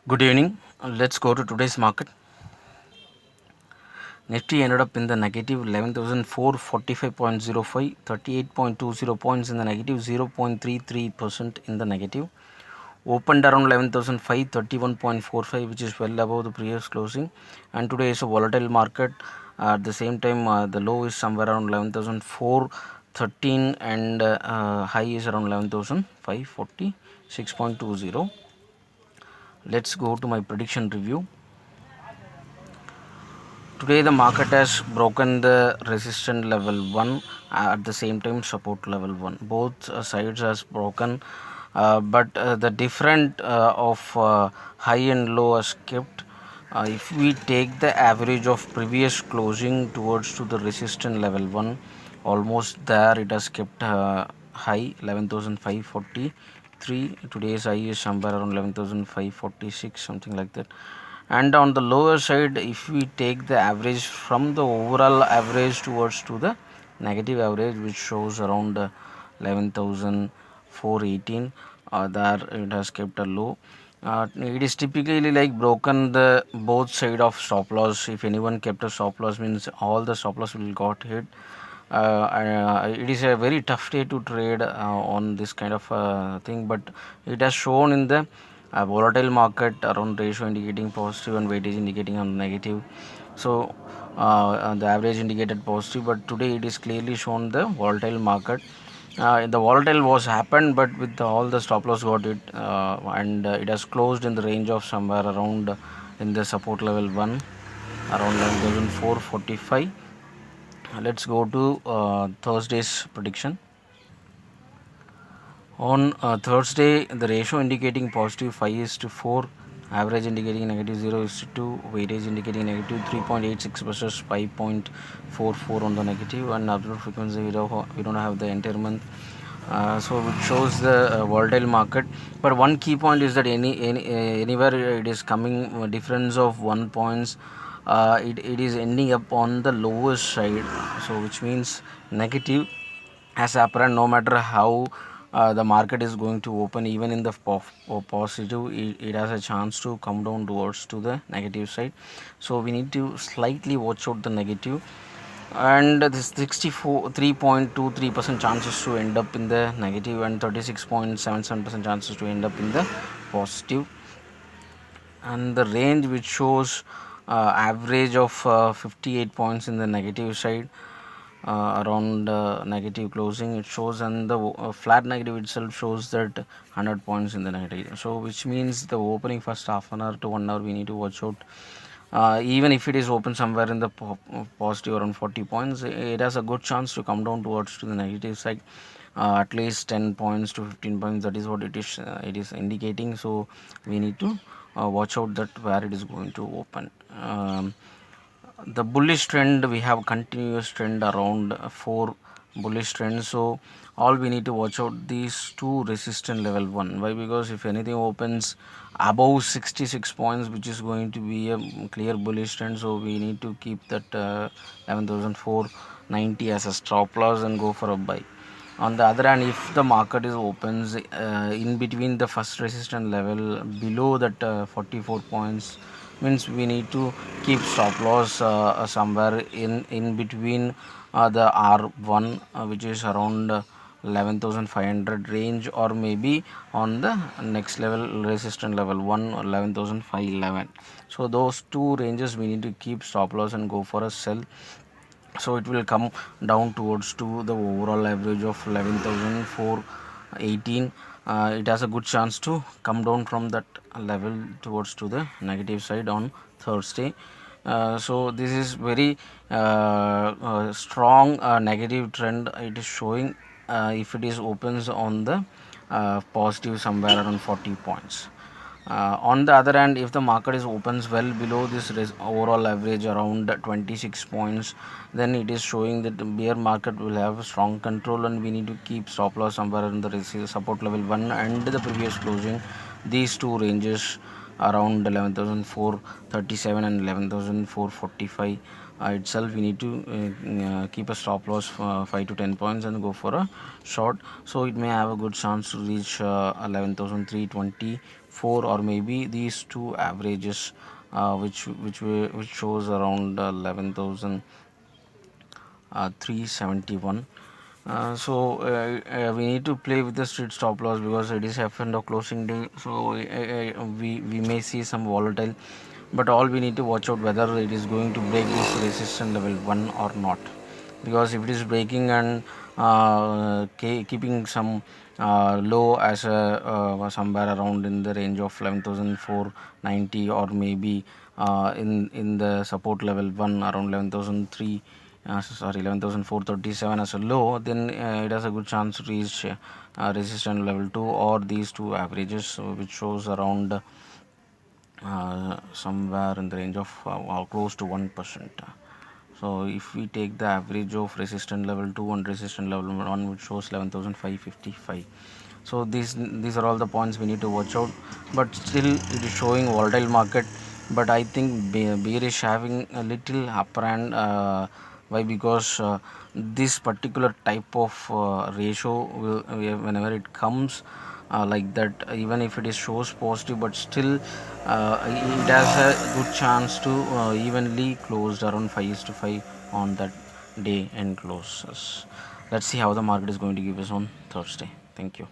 Good evening. Let's go to today's market. Nifty ended up in the negative 11,445.05, 38.20 points in the negative, 0.33% in the negative. Opened around 11,531.45, which is well above the previous closing. And today is a volatile market. At the same time, the low is somewhere around 11,413 and high is around 11,546.20. Let's go to my prediction review. Today the market has broken the resistance level 1, at the same time support level 1. Both sides has broken, but the different of high and low has kept. If we take the average of previous closing towards to the resistance level 1, almost there it has kept high 11,543. Today's high is somewhere around 11,546, something like that. And on the lower side, if we take the average from the overall average towards to the negative average, which shows around 11,418, there it has kept a low. It is typically like broken the both side of stop loss. If anyone kept a stop loss, means all the stop loss will got hit. It is a very tough day to trade on this kind of thing, but it has shown in the volatile market around ratio indicating positive and weightage indicating on negative. So the average indicated positive, but today it is clearly shown the volatile market. The volatile was happened, but with all the stop loss got it, and it has closed in the range of somewhere around in the support level 1, around 11,445. Let's go to Thursday's prediction. On Thursday, the ratio indicating positive 5:4, average indicating negative 0:2, weightage indicating negative 3.86 versus 5.44 on the negative, and absolute frequency we don't have the entire month. So it shows the volatile market, but one key point is that anywhere it is coming difference of 1 points, it is ending up on the lowest side, so which means negative as apparent. No matter how the market is going to open, even in the positive, it has a chance to come down towards to the negative side. So we need to slightly watch out the negative, and this 63.23% chances to end up in the negative and 36.77% chances to end up in the positive. And the range which shows average of 58 points in the negative side, around negative closing it shows, and the flat negative itself shows that 100 points in the negative. So which means the opening first half an hour to 1 hour we need to watch out. Even if it is open somewhere in the positive around 40 points, it has a good chance to come down towards to the negative side, at least 10 points to 15 points. That is what it is indicating. So we need to watch out that where it is going to open. The bullish trend, we have continuous trend around 4 bullish trends. So all we need to watch out these two resistance level 1. Why? Because if anything opens above 66 points, which is going to be a clear bullish trend, so we need to keep that 11,490 as a stop loss and go for a buy. On the other hand, if the market is opens in between the first resistance level below that 44 points, means we need to keep stop loss somewhere in between the R1, which is around 11,500 range, or maybe on the next level resistance level 1 or 11,511. So those two ranges we need to keep stop loss and go for a sell. So it will come down towards to the overall average of 11,418. It has a good chance to come down from that level towards to the negative side on Thursday. So this is very strong negative trend it is showing, if it is opens on the positive somewhere around 40 points. On the other hand, if the market is opens well below this overall average around 26 points, then it is showing that the bear market will have strong control, and we need to keep stop loss somewhere in the support level 1 and the previous closing. These two ranges around 11,437 and 11,445 itself, we need to keep a stop loss for 5 to 10 points and go for a short. So it may have a good chance to reach 11,320 4, or maybe these two averages, which shows around 11,371. We need to play with the street stop loss because it is F and closing day, so we may see some volatile, but all we need to watch out whether it is going to break this resistance level 1 or not. Because if it is breaking and keeping some low as somewhere around in the range of 11,490, or maybe in the support level 1 around 11,003, 11,437 as a low, then it has a good chance to reach resistance level 2 or these two averages, which shows around somewhere in the range of close to 1%. So if we take the average of resistance level 2 and resistance level 1, which shows 11,555. So these are all the points we need to watch out, but still it is showing volatile market. But I think bear is having a little upper hand. Why? Because this particular type of ratio will, whenever it comes like that, even if it is shows positive, but still it has a good chance to evenly close around 5 to 5 on that day and closes. Let's see how the market is going to give us on Thursday. Thank you.